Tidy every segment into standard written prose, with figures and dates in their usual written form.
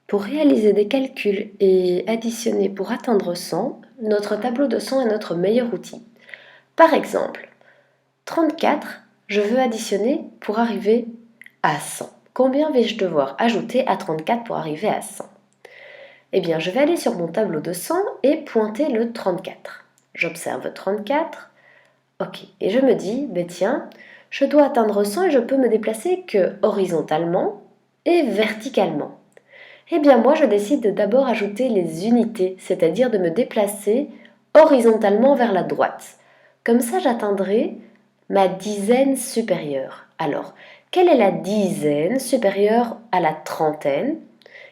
Pour réaliser des calculs et additionner pour atteindre 100, notre tableau de 100 est notre meilleur outil. Par exemple, 34, je veux additionner pour arriver à 100. Combien vais-je devoir ajouter à 34 pour arriver à 100? Eh bien, je vais aller sur mon tableau de 100 et pointer le 34. J'observe 34, ok, et je me dis, tiens, je dois atteindre 100 et je peux me déplacer que horizontalement et verticalement. Eh bien moi je décide de d'abord ajouter les unités, c'est-à-dire de me déplacer horizontalement vers la droite. Comme ça j'atteindrai ma dizaine supérieure. Alors, quelle est la dizaine supérieure à la trentaine?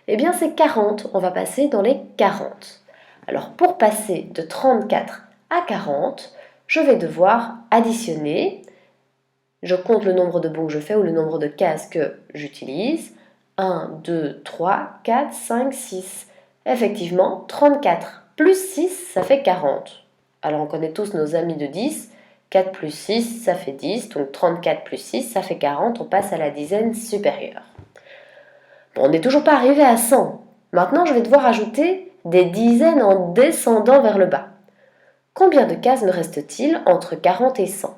Eh bien c'est 40, on va passer dans les 40. Alors pour passer de 34 à 40, je vais devoir additionner. Je compte le nombre de bons que je fais ou le nombre de cases que j'utilise. 1, 2, 3, 4, 5, 6. Effectivement, 34 plus 6, ça fait 40. Alors on connaît tous nos amis de 10. 4 plus 6, ça fait 10. Donc 34 plus 6, ça fait 40. On passe à la dizaine supérieure. Bon, on n'est toujours pas arrivé à 100. Maintenant, je vais devoir ajouter des dizaines en descendant vers le bas. Combien de cases me reste-t-il entre 40 et 100?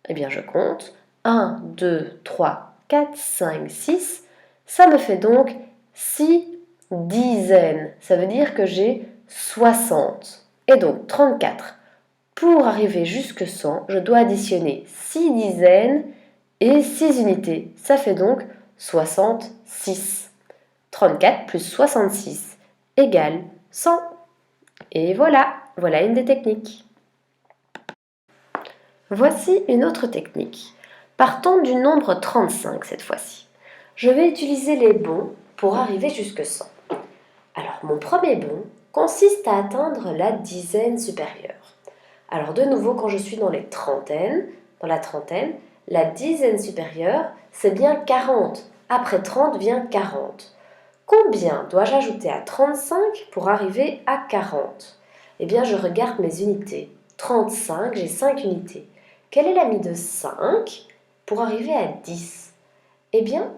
Eh bien, je compte. 1, 2, 3, 4, 5, 6. Ça me fait donc 6 dizaines. Ça veut dire que j'ai 60. Et donc 34. Pour arriver jusque 100, je dois additionner 6 dizaines et 6 unités. Ça fait donc 66. 34 plus 66 égale 100. Et voilà une des techniques. Voici une autre technique. Partons du nombre 35 cette fois-ci. Je vais utiliser les bons pour arriver jusque 100. Alors mon premier bond consiste à atteindre la dizaine supérieure. Alors de nouveau, quand je suis dans la trentaine, la dizaine supérieure, c'est bien 40. Après 30 vient 40. Combien dois-je ajouter à 35 pour arriver à 40? Eh bien, je regarde mes unités. 35, j'ai 5 unités. Quelle est l'ami de 5 pour arriver à 10? Eh bien,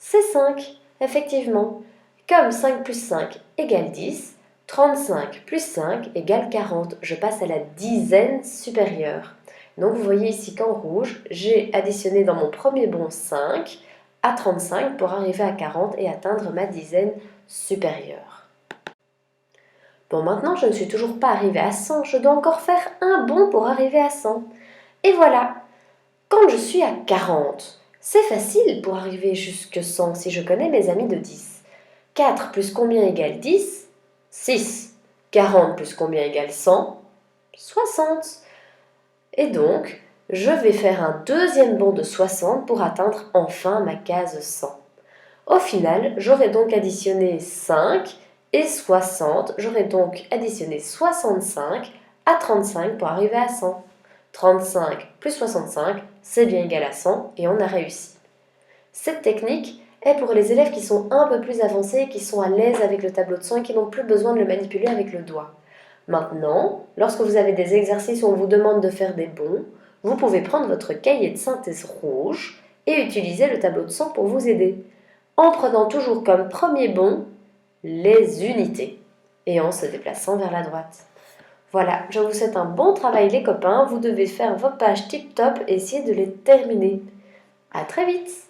c'est 5, effectivement. Comme 5 plus 5 égale 10, 35 plus 5 égale 40. Je passe à la dizaine supérieure. Donc vous voyez ici qu'en rouge, j'ai additionné dans mon premier bond 5 à 35 pour arriver à 40 et atteindre ma dizaine supérieure. Bon, maintenant je ne suis toujours pas arrivée à 100, je dois encore faire un bond pour arriver à 100. Et voilà, quand je suis à 40, c'est facile pour arriver jusque 100 si je connais mes amis de 10. 4 plus combien égale 10? 6. 40 plus combien égale 100? 60. Et donc, je vais faire un deuxième bond de 60 pour atteindre enfin ma case 100. Au final, j'aurai donc additionné 5 et 60. J'aurai donc additionné 65 à 35 pour arriver à 100. 35 plus 65, c'est bien égal à 100 et on a réussi. Cette technique est pour les élèves qui sont un peu plus avancés, qui sont à l'aise avec le tableau de 100 et qui n'ont plus besoin de le manipuler avec le doigt. Maintenant, lorsque vous avez des exercices où on vous demande de faire des bonds, vous pouvez prendre votre cahier de synthèse rouge et utiliser le tableau de 100 pour vous aider, en prenant toujours comme premier bond les unités et en se déplaçant vers la droite. Voilà, je vous souhaite un bon travail les copains, vous devez faire vos pages tip top et essayer de les terminer. À très vite!